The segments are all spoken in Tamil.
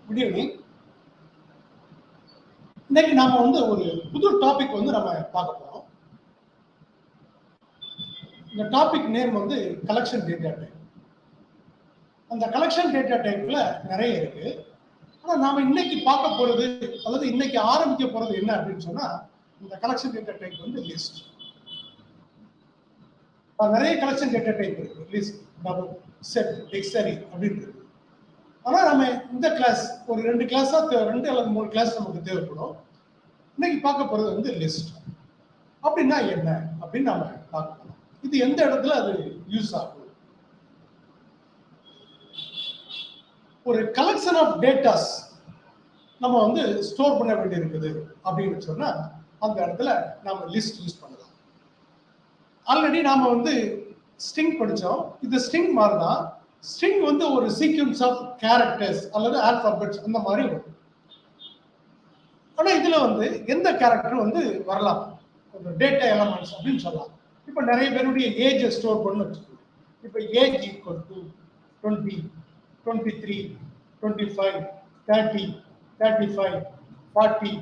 Good evening. இன்னைக்கு நாம வந்து ஒரு புது டாபிக் வந்து நம்ம பார்க்க போறோம். இந்த டாபிக் நேம் வந்து கலெக்ஷன் டேட்டா டைப். அந்த கலெக்ஷன் டேட்டா டைப்ல நிறைய இருக்கு. ஆனா நாம இன்னைக்கு பார்க்க போறது அதாவது இன்னைக்கு ஆரம்பிக்க போறது என்ன அப்படின்னு சொன்னா இந்த கலெக்ஷன் டேட்டா டைப் வந்து லிஸ்ட். நிறைய கலெக்ஷன் டேட்டா டைப் இருக்கு. லிஸ்ட், டபுள், செட், டிக்ஷனரி அப்படின்னு இருக்கு. ஆனா நம்ம இந்த கிளாஸ் ஒரு 2 கிளாஸா 2 அல்லது 3 கிளாஸ் நமக்கு தேவைப்படும். இன்னைக்கு பார்க்க போறது வந்து லிஸ்ட். அப்படின்னா என்ன அப்படின்னு நாம பார்க்கலாம். இது எந்த இடத்துல அது யூஸ் ஆகும்? ஒரு கலெக்ஷன் ஆஃப் டேட்டாஸ் நம்ம வந்து ஸ்டோர் பண்ண வேண்டி இருக்குது அப்படின்னு சொன்னா அந்த இடத்துல நாம லிஸ்ட் யூஸ் பண்ணலாம். ஆல்ரெடி நாம வந்து ஸ்ட்ரிங் படிச்சோம். இது ஸ்ட்ரிங் மாதிரி தான். ஸ்ட்ரிங் வந்து ஒரு சீக்வன்ஸ் ஆஃப் கேரக்டர்ஸ் அல்லது ஆல்பாபெட்ஸ் அந்த மாதிரி வரும். ஆனா இதுல வந்து எந்த கேரக்டர் வந்து வரலாம், ஒரு டேட்டா எலமெண்ட்ஸ் அப்படின்னு சொல்லலாம். இப்ப நிறைய பேருடைய ஏஜ் ஸ்டோர் பண்ணு வச்சுக்கோங்க. இப்ப ஏஜ் ஈக்குவல் டு 20, 23, 25, 30, 35, 40,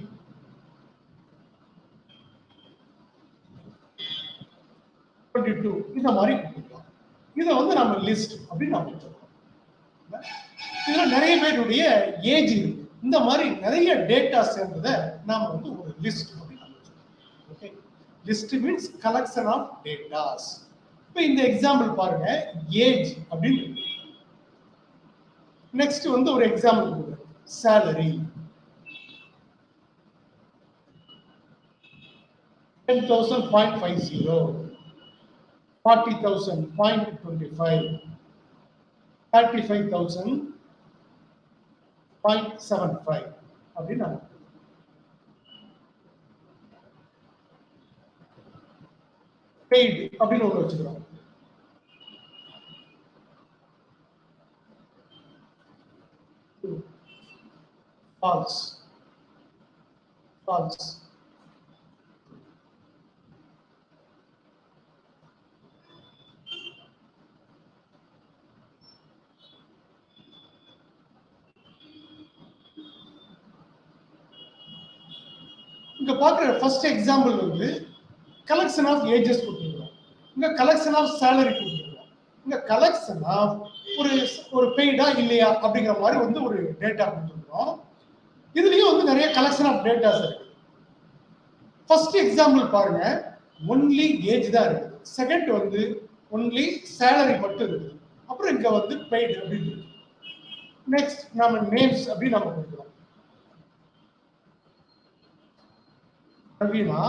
22 இந்த மாதிரி கொடுத்துக்கலாம். இதை வந்து நம்ம லிஸ்ட் அப்படின்னு நம்ம சொல்றோம். இதுல நிறைய பேருடைய ஏஜ் இருக்கு. இந்த மாதிரி நிறைய டேட்டா சேர்ந்ததை நாம வந்து ஒரு லிஸ்ட் அப்படின்னு நம்ம சொல்றோம். Okay, list means collection of datas. இப்போ இந்த எக்ஸாம்பிள் பாருங்க, ஏஜ் அப்படின்னு இருக்கு. நெக்ஸ்ட் வந்து ஒரு எக்ஸாம்பிள் கொடுக்குறேன், salary 10,000.50, 40,000.25, 35,000.75 அப்படின்னு பெய்டு அப்படின்னு ஒன்று வச்சுக்கிறோம். False, false. இங்க பாக்குற ஃபர்ஸ்ட் எக்ஸாம்பிள் வந்து கலெக்ஷன் ஆஃப் ஏஜஸ் கொடுத்துருக்கோம். இங்க கலெக்ஷன் ஆஃப் சேலரி கொடுத்துருக்கோம். இங்க கலெக்ஷன் ஆஃப் ஒரு பெய்டா இல்லையா அப்படிங்கிற மாதிரி வந்து ஒரு டேட்டா கொடுத்துருக்கோம். இதுலயும் வந்து நிறைய கலெக்ஷன் ஆஃப் டேட்டாஸ் இருக்கு. ஃபர்ஸ்ட் எக்ஸாம்பிள் பாருங்க, ஒன்லி ஏஜ் தான் இருக்குது. செகண்ட் வந்து ஒன்லி சேலரி மட்டும் இருக்குது. அப்புறம் இங்க வந்து பெய்டு அப்படின்னு இருக்கு. நெக்ஸ்ட் நம்ம நேம்ஸ் அப்படின்னு நம்ம கொடுக்குறோம். ரவீனா,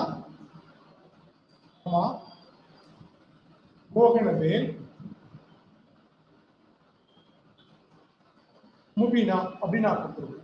மோகனவேல், முபீனா அப்படின்னு நான் கொடுத்துருக்கேன்.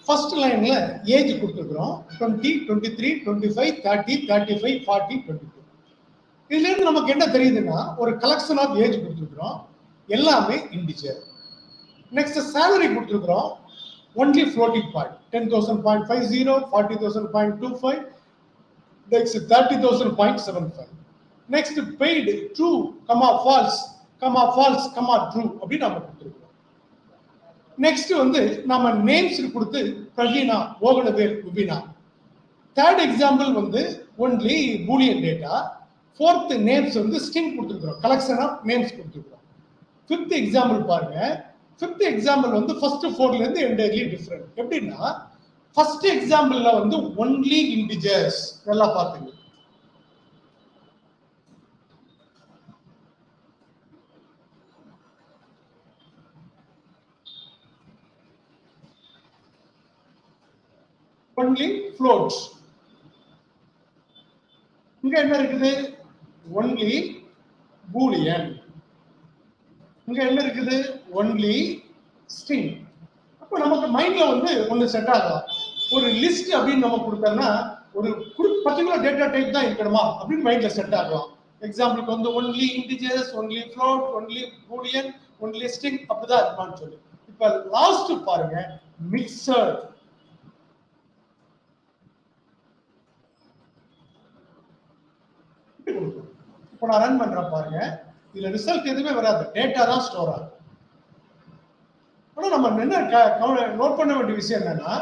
ஃபர்ஸ்ட் லைன்ல ஏஜ் கொடுத்துருக்கிறோம். 20, 23, 25, 30, 35, 40, 22. இதுல இருந்து நமக்கு என்ன தெரியுதுன்னா ஒரு கலெக்ஷன் ஆஃப் ஏஜ் கொடுத்துருக்கிறோம், எல்லாமே இன்டிஜர். நெக்ஸ்ட் சேலரி கொடுத்துருக்கிறோம், only floating point, 10,000.50, 40,000.25, next 30,000.75. Next paid true, false, false, true அப்படின்னு நம்ம கொடுத்துருக்கோம். நெக்ஸ்ட் வந்து நம்ம நேம்ஸ் கொடுத்து பிரவீனா, மோகனவேல், முபீனா. தேர்ட் எக்ஸாம்பிள் வந்து only boolean data. Fourth names வந்து ஸ்ட்ரிங் கொடுத்துருக்கிறோம், கலெக்ஷன் ஆஃப் நேம்ஸ் கொடுத்துருக்கிறோம். ஃபிஃப்த் எக்ஸாம்பிள் பாருங்க. ஃபிஃப்த் எக்ஸாம்பிள் வந்து ஃபர்ஸ்ட் 4ல இருந்து என்டையர்லி டிஃபரெண்ட். எப்படின்னா ஃபர்ஸ்ட் எக்ஸாம்பிள்ல வந்து ஒன்லி இன்டிஜர்ஸ், நல்லா பாத்துங்க. Only floats. இங்க என்ன இருக்குது? Only Boolean. இங்க என்ன இருக்குது? Only string. அப்போ நமக்கு மைண்ட்ல வந்து ஒன்று செட் ஆகலாம். ஒரு லிஸ்ட் அப்படின்னு நம்ம கொடுத்தோம்னா ஒரு பர்டிகுலர் டேட்டா டைப் தான் இருக்கணுமா அப்படின்னு மைண்ட்ல செட் ஆகலாம். எக்ஸாம்பிளுக்கு வந்து only integers, only float, only Boolean, only string அப்படிதான் இருக்குமான்னு சொல்லி. இப்ப லாஸ்ட் பாருங்க, மிக்சர். இப்போ நான் ரன் பண்றேன் பாருங்க, இதுல ரிசல்ட் எதுவுமே வராது, டேட்டா தான் ஸ்டோர் ஆகும். ஆனா நம்ம என்ன நோட் பண்ண வேண்டிய விஷயம் என்னன்னா,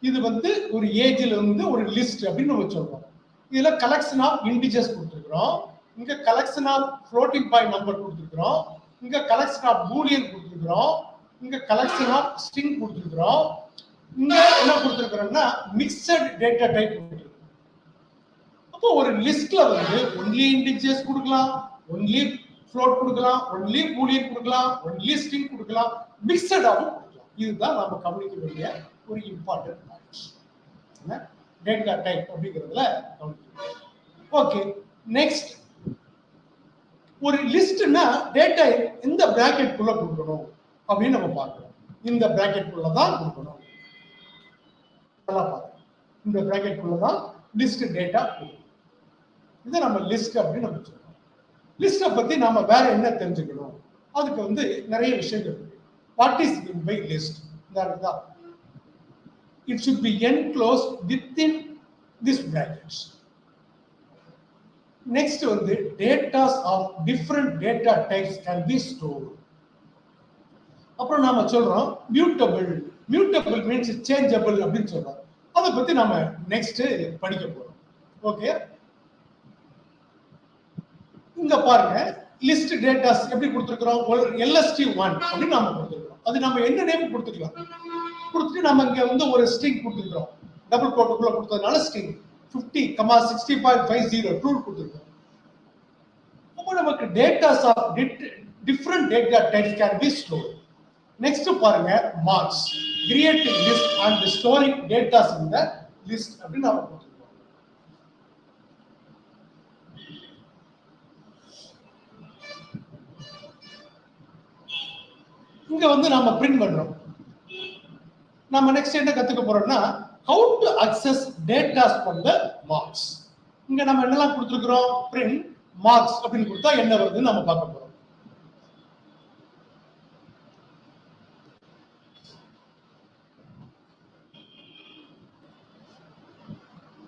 இது வந்து ஒரு ஏஜ்ல இருந்து ஒரு லிஸ்ட் அப்படின்னு நம்ம சொல்றோம். இதுல கலெக்ஷன் ஆஃப் இன்டிஜர்ஸ் கொடுத்துருக்கிறோம், இங்க collection of floating point number கொடுத்துருக்கிறோம், இங்க கலெக்ஷன் ஆஃப் பூலியன் கொடுத்துருக்கிறோம், இங்க கலெக்ஷன் ஆஃப் ஸ்ட்ரிங் கொடுத்துருக்கிறோம், இங்க என்ன கொடுத்துருக்கிறோம்னா மிக்சட் டேட்டா டைப் கொடுத்துருக்கோம். அப்போ ஒரு லிஸ்ட்ல வந்து ஒன்லி இன்டிஜர்ஸ் கொடுக்கலாம், ஒன்லி ஃப்ளோட் கொடுக்கலாம், ஒன்லி பூலியன் கொடுக்கலாம், ஒன்லி ஸ்ட்ரிங் கொடுக்கலாம், மிக்சடாகவும் கொடுக்கலாம். இதுதான் நம்ம கவனிக்க வேண்டிய ஒரு இம்பார்ட்டன்ட் பாயிண்ட் டேட்டா டைப் அப்படிங்கிறதுல கவனிக்க. ஓகே, நெக்ஸ்ட் ஒரு லிஸ்ட்னா டேட்டா எந்த பிராக்கெட் குள்ள கொடுக்கணும் அப்படின்னு நம்ம பார்க்கிறோம். இந்த பிராக்கெட் குள்ள தான் கொடுக்கணும். நல்லா பாருங்க, இந்த பிராக்கெட் குள்ள தான் லிஸ்ட் டேட்டா கொடுக்கணும். இதை நம்ம லிஸ்ட் அப்படின்னு நம்ம சொல்றோம். லிஸ்ட்டை பத்தி நாம வேற என்ன தெரிஞ்சுக்கணும்? அதுக்கு வந்து நிறைய விஷயங்கள் இருக்கு. What is mean by list? தான் it should be enclosed within this brackets. Next வந்து data of different data types can be stored. அப்புறம் நாம சொல்றோம் mutable. Mutable means changeable அப்படின்னு சொல்றோம். அதை பத்தி நாம நெக்ஸ்ட் படிக்க போறோம். ஓகே, இங்க பாருங்க, லிஸ்ட் டேட்டாஸ் எப்படி கொடுத்திருக்கிறோம்? LST1 அப்படின்னு நாம கொடுத்திருக்கிறோம். அது நம்ம என்ன நேம் கொடுத்துக்கலாம் கொடுத்துட்டு நம்ம இங்க வந்து ஒரு ஸ்ட்ரிங் கொடுத்துருக்கோம், டபுள் கோட்டுக்குள்ள கொடுத்ததுனால ஸ்ட்ரிங் 50,60.50 ட்ரூ கொடுத்துருக்கோம். அப்போ நமக்கு datas of different data types can be stored. Next பாருங்க, marks, creating list and storing datas in the list அப்படின்னு நாம கொடுத்துருக்கோம். இங்க வந்து நாம பிரிண்ட் பண்றோம். நம்ம நெக்ஸ்ட் என்ன கத்துக்க போறோம்னா how to access data from the marks. இங்க நம்ம என்னலாம் கொடுத்திருக்கிறோம்? print marks அப்படின்னு கொடுத்தா என்ன வருதுன்னு நம்ம பார்க்க போறோம்.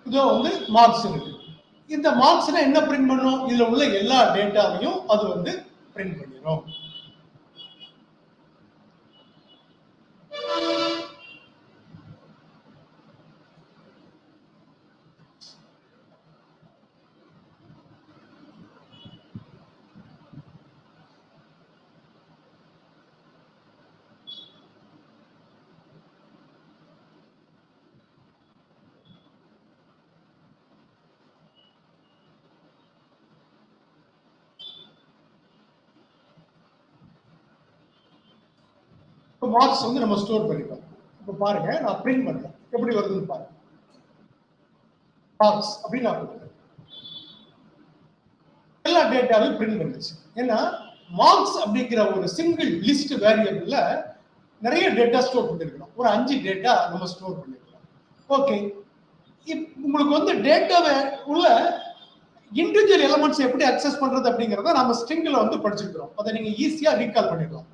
இதோ வந்து மார்க்ஸ் இருக்கு. இந்த மார்க்ஸ்ல என்ன பிரிண்ட் பண்ணும்? இதுல உள்ள எல்லா டேட்டாவையும் அது வந்து பிரிண்ட் பண்ணிரும். மார்க்ஸ் வந்து நம்ம ஸ்டோர் பண்ணிக்கலாம். இப்ப பாருங்க, நான் பிரிண்ட் பண்றேன், எப்படி வருதுன்னு பாருங்க. மார்க்ஸ் அப்படின்னு நான் கொடுக்குறேன், எல்லா டேட்டாவையும் பிரிண்ட் பண்ணிச்சு. ஏன்னா மார்க்ஸ் அப்படிங்கிற ஒரு சிங்கிள் லிஸ்ட் வேரியபிள்ல நிறைய டேட்டா ஸ்டோர் பண்ணிருக்கோம். ஒரு 5 டேட்டா நம்ம ஸ்டோர் பண்ணிருக்கோம். ஓகே, உங்களுக்கு வந்து டேட்டாவை உள்ள இண்டிவிஜுவல் எலிமெண்ட்ஸ் எப்படி அக்சஸ் பண்றது அப்படிங்கறத நம்ம ஸ்ட்ரிங்ல வந்து படிச்சிருக்கிறோம். அதை நீங்க ஈஸியா ரீகால் பண்ணிடலாம்.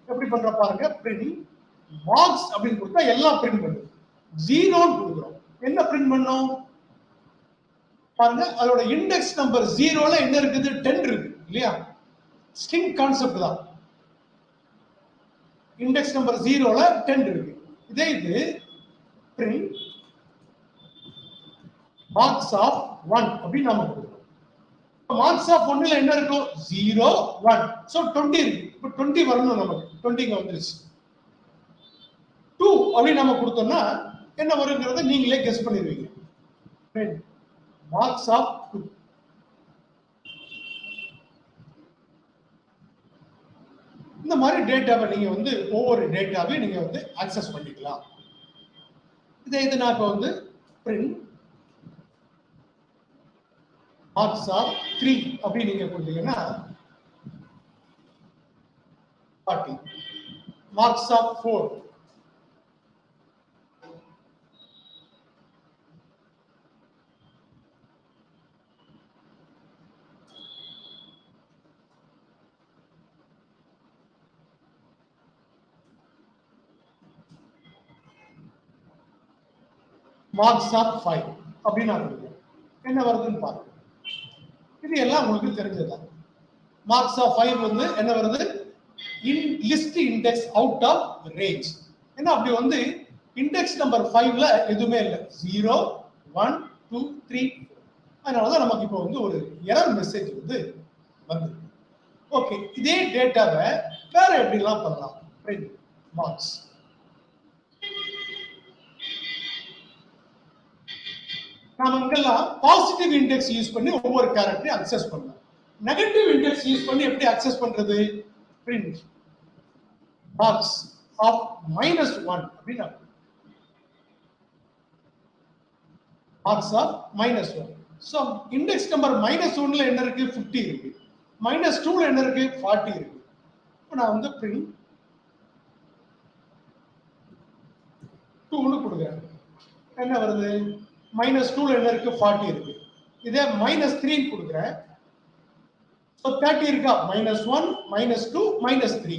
எப்படி பண்ற பாருங்க, பிரிண்ட் மார்க்ஸ் அப்படின்னு கொடுத்தா எல்லாம் பிரிண்ட் பண்ணுது. ஜீரோன்னு கொடுக்குறோம், என்ன பிரிண்ட் பண்ணோம் பாருங்க, அதோட இண்டெக்ஸ் நம்பர் 0ல என்ன இருக்குது? 10 இருக்கு இல்லையா? ஸ்ட்ரிங் கான்செப்ட் தான். இண்டெக்ஸ் நம்பர் 0ல 10 இருக்கு. இதே இது பிரிண்ட் மார்க்ஸ் ஆஃப் 1 அப்படின்னு நாம கொடுக்கிறோம். மார்க்ஸ் ஆஃப் 1ல என்ன இருக்கும்? 0 1. சோ 20 இருக்கு. இப்போ 20 வரணும் நமக்கு. 20 இங்க வந்துருச்சு. 2 அப்படி நாம கொடுத்தோம்னா என்ன வருங்கிறத நீங்களே கெஸ் பண்ணிடுவீங்க. Marks of 2. இந்த மாதிரி டேட்டாவை நீங்க வந்து ஒவ்வொரு டேட்டாவையும் நீங்க வந்து அக்சஸ் பண்ணிக்கலாம். இது நான் இப்போ வந்து print marks of 3 அப்படி நீங்க கொடுத்தீங்கன்னா 40. Marks of 4 marks of 5 அப்படின்னு நான் கொடுக்குறேன். என்ன வருதுன்னு பாருங்க. இது எல்லாம் உங்களுக்கு தெரிஞ்சதுதான். மார்க்ஸ் ஆஃப் 5 வந்து என்ன வருது? In list index out of range. ஏன்னா அப்படி வந்து இண்டெக்ஸ் நம்பர் 5ல எதுவுமே இல்லை. 0 1 2 3 அதனாலதான் நமக்கு இப்போ வந்து ஒரு எரர் மெசேஜ் வந்து வந்து. ஓகே, இதே டேட்டாவை வேற எப்படிலாம் பண்ணலாம்? பிரிண்ட் மார்க்ஸ் நாம இங்கெல்லாம் பாசிட்டிவ் இண்டெக்ஸ் யூஸ் பண்ணி ஒவ்வொரு கேரக்டரையும் அக்சஸ் பண்ணலாம். நெகட்டிவ் இண்டெக்ஸ் யூஸ் பண்ணி எப்படி அக்சஸ் பண்றது? பிரிண்ட் மார்க்ஸ் ஆஃப் -1 அப்படின்னா marks of -1. So index number -1ல என்ன இருக்கு? 50 இருக்கு. -2ல என்ன இருக்கு? 40 இருக்கு. இப்போ நான் வந்து பிரிண்ட் 2ன்னு கொடுக்குறேன். என்ன வருது? -2ல என்ன இருக்கு? 40 இருக்கு. இதே -3 கொடுக்குறேன். So 30 இருக்கா? -1, -2, -3.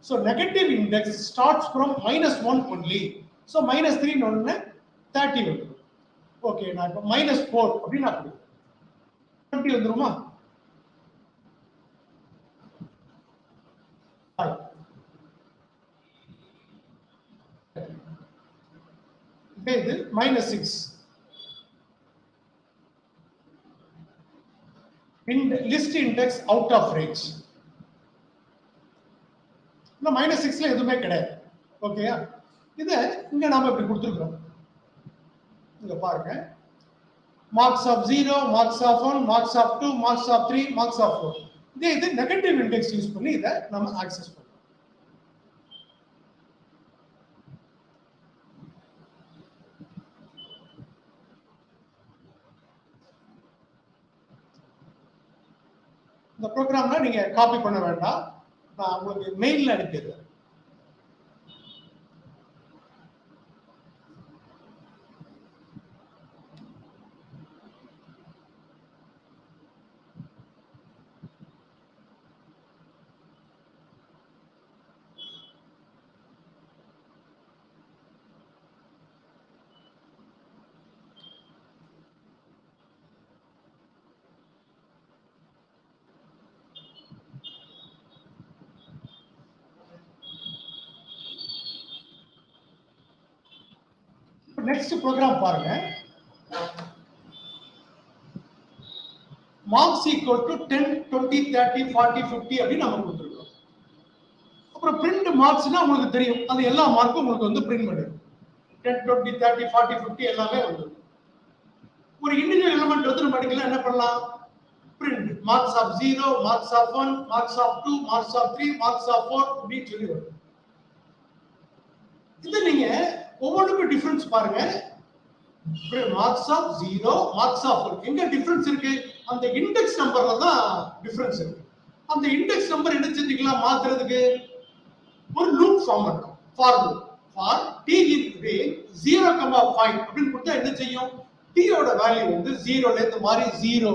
So negative index starts from -1 only. So -3 ஒன்னு 30 வந்துடும். ஓகே, நான் இப்போ -4 அப்படின்னு நான் கொடுக்குறேன். 20 வந்துருமா? இது -6. List index out of range. -6ல எதுவுமே கிடையாது. ஓகேயா? இதை இங்க நாம இப்படி கொடுத்துருக்கோம். இங்க பாருங்க, marks of 0, marks of 1, marks of 2, marks of 3, marks of 4. இது நெகட்டிவ் இண்டெக்ஸ் யூஸ் பண்ணி இதை நம்ம ஆக்சஸ் பண்ணலாம். இந்த ப்ரோக்ராம்ல நீங்க காப்பி பண்ண வேண்டாம், நான் உங்களுக்கு மெயில்ல அனுப்பிடுறேன். நெக்ஸ்ட் ப்ரோக்ராம் பாருங்க. மார்க்ஸ் ஈக்குவல் டு 10, 20, 30, 40, 50 அப்படின்னு நம்ம கொடுத்துருக்கோம். அப்புறம் பிரிண்ட் மார்க்ஸ்னா உங்களுக்கு தெரியும், அது எல்லா மார்க்கும் உங்களுக்கு வந்து பிரிண்ட் பண்ணிடும். 10, 20, 30, 40, 50 எல்லாமே வந்துடும். ஒரு இண்டிவிஜுவல் எலிமெண்ட் வந்து நம்ம படிக்கலாம். என்ன பண்ணலாம்? Print marks of 0, marks of 1, marks of 2, marks of 3, marks of 4 அப்படின்னு சொல்லி வரும். இது நீங்க ஒவ்வொன்றுக்கும் டிஃபரன்ஸ் பாருங்க. மார்க்ஸ் ஆஃப் 0, மார்க்ஸ் ஆஃப் 1 எங்க டிஃபரன்ஸ் இருக்கு? அந்த இண்டெக்ஸ் நம்பர்ல தான் டிஃபரன்ஸ் இருக்கு. அந்த இண்டெக்ஸ் நம்பர் என்ன செஞ்சுக்கலாம்? மாத்துறதுக்கு ஒரு லூப் ஃபார்ம் பண்ணலாம். For loop for t in range 0, 5 அப்படின்னு கொடுத்தா என்ன செய்யும்? t ஓட வேல்யூ வந்து 0ல இருந்து மாறி 0,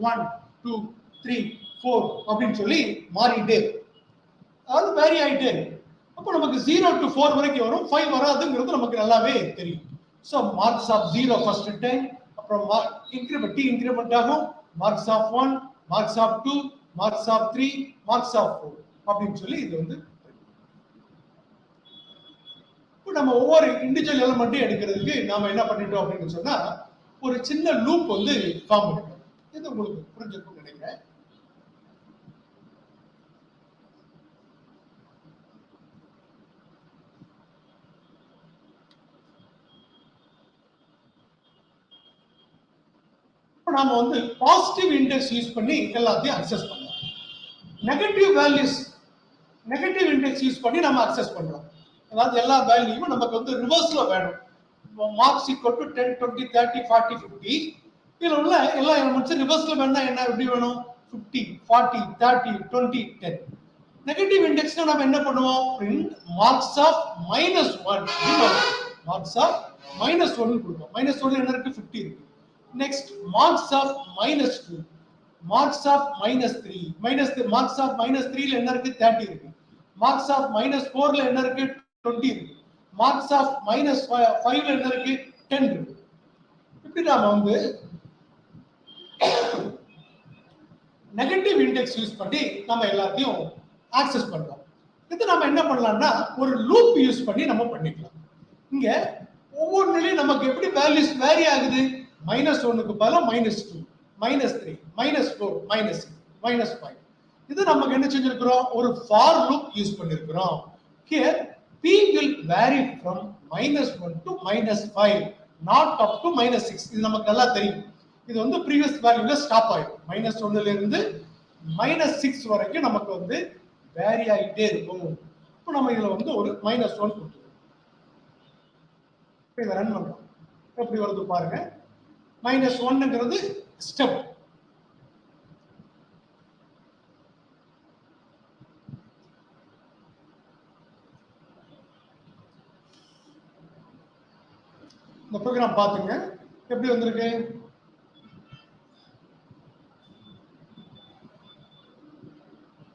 1, 2, 3, 4 அப்படின்னு சொல்லி மாறிட்டே அது வேரி ஆயிட்டே இருக்கு. அப்போ நமக்கு 0 to 4 வரைக்கும் வரும், 5 வராதுங்கிறது நமக்கு நல்லாவே தெரியும். So marks of 0 first time, அப்புறம் இன்க்ரிமெண்ட் இன்க்ரிமெண்ட் ஆகும். Marks of 1, marks of 2, marks of 3, marks of 4 அப்படின்னு சொல்லி இது வந்து இப்போ நம்ம ஒவ்வொரு இண்டிவிஜுவல் எலிமெண்ட்டையும் எடுக்கிறதுக்கு நாம என்ன பண்ணிட்டோம் அப்படின்னு சொன்னா ஒரு சின்ன லூப் வந்து ஃபார்ம் பண்ணிட்டோம். இது உங்களுக்கு புரிஞ்சிருக்கும்னு நினைக்கிறேன். நாம வந்து பாசிட்டிவ் இண்டெக்ஸ் யூஸ் பண்ணி எல்லாத்தையும் அக்சஸ் பண்ணலாம். Negative values negative index use பண்ணி நம்ம அக்சஸ் பண்ணலாம். அதாவது எல்லா வேல்யூவும் நமக்கு வந்து ரிவர்ஸ்ல வேணும். Marks equal to 10 20 30 40 50. இதுல உள்ள எல்லா எலிமெண்ட்ஸும் ரிவர்ஸ்ல வேணா என்ன எப்படி வேணும் 50 40 30 20 10. நெகட்டிவ் இண்டெக்ஸ்னா நம்ம என்ன பண்ணுவோம் print marks of -1 marks of -1 கொடுப்போம். -1 என்ன இருக்கு 50 இருக்கு. Next marks of -2 marks of -3 marks of -3 ல என்ன இருக்கு 30 இருக்கு. marks of -4 ல என்ன இருக்கு 20 இருக்கு. marks of -5 ல என்ன இருக்கு 10 இருக்கு. இப்படி நாம வந்து நெகட்டிவ் இண்டெக்ஸ் யூஸ் பண்ணி நம்ம எல்லாத்தையும் ஆக்சஸ் பண்றோம். இது நம்ம என்ன பண்ணலாம்னா ஒரு லூப் யூஸ் பண்ணி நம்ம பண்ணிக்கலாம். இங்க ஒவ்வொரு நிலையும் நமக்கு எப்படி வேல்யூஸ் வேரி ஆகுது -1க்கு பதிலா -2 -3 -4 -6 -5. இது நமக்கு என்ன செஞ்சிருக்கிறோம் ஒரு ஃபார் லூப் யூஸ் பண்ணிருக்கிறோம். here p will vary from -1 to -5 not up to -6. இது நமக்கு நல்லா தெரியும். இது வந்து ப்ரீவியஸ் வேல்யூல ஸ்டாப் ஆயிடும். -1 ல இருந்து -6 வரைக்கும் நமக்கு வந்து வேரி ஆயிட்டே இருக்கும். இப்போ நம்ம இதுல வந்து ஒரு -1 கொடுத்துருக்கோம். இதை ரன் பண்றோம். எப்படி வருது பாருங்க. -1ங்கிறது ஸ்டெப். இந்த ப்ரோக்ராம் பாத்துங்க எப்படி வந்திருக்கு.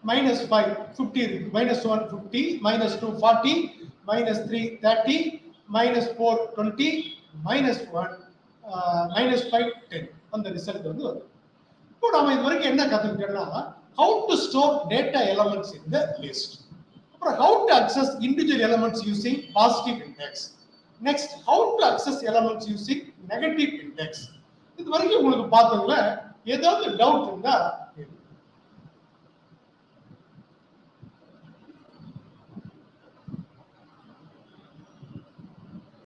-5 50 இருக்கு. -1 50 -2 40 -3 30 -4 20 -1 -5 10. அந்த ரிசல்ட் வந்து வருது. இப்போ நாம இது வரைக்கும் என்ன கத்துக்கிட்டோம்னா how to store data elements in the list. அப்புறம் how to access individual elements using positive index. Next, how to access elements using negative index. இது வரைக்கும் உங்களுக்கு பார்த்ததுல ஏதாவது டவுட் இருந்தா